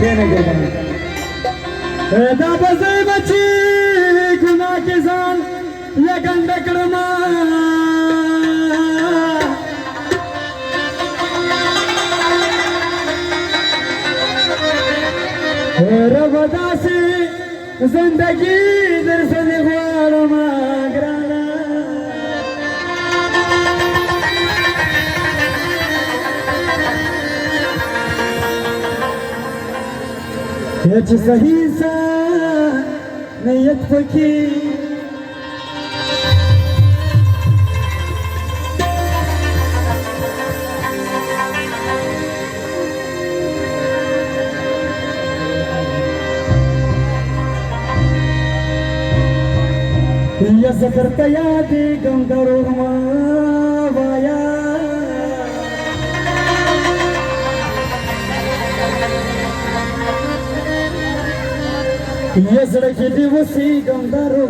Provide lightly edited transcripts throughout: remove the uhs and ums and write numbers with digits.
देने कुर्बान दा बसे बची गुनाह किसान ये गंडकड़मा रबदा से जिंदगी दर्शन ख्वारमा ग्राना ये सही सा नियत फकी या ज़करता यादी गंगारो वाया या सड़की दिवसी गंगारो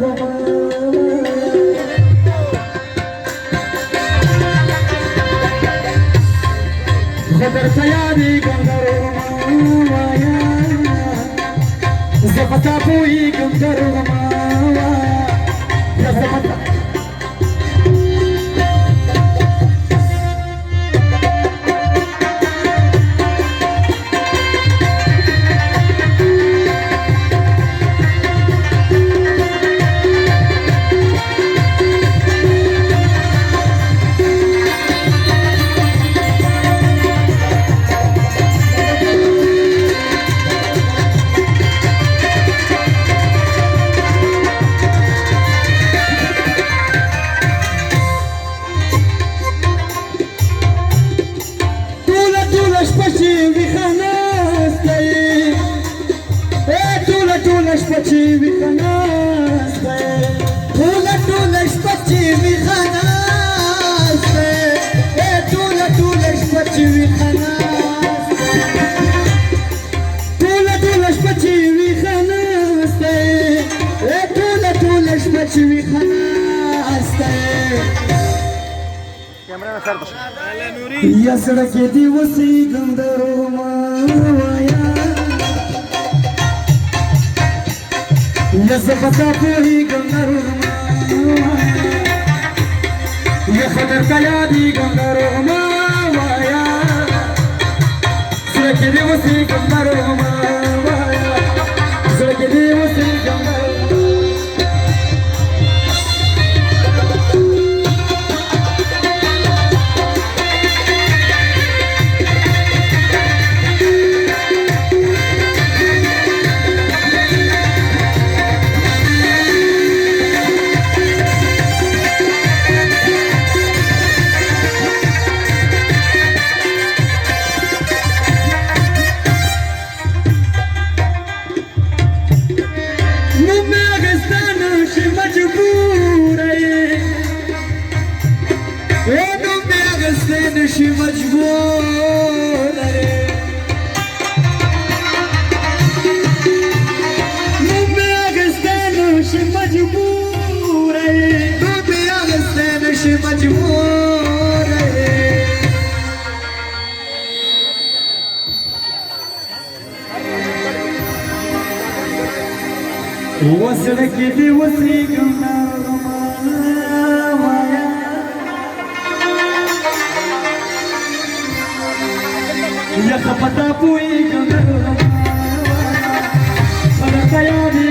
ज़करता यादी गंगारो वाया ज़फता पुई गंगारो Спочиві ханасте, тула спочиві ханасте, тула спочиві ханасте, тула спочиві ханасте, тула спочиві ханасте. Я сड़के दिवसी गंधर्व माया يا زفتا فوهي قمرو يا خضر كيادي قمرو ماوايا سلكي وسي قمرو ماوايا سلكي وسي قمرو نشي مجبور نبي أغسطين نشي مجبور نبي أغسطين نشي مجبور وصلك دي وسيقنا يا خبطة بوي كنغرو pada kaya di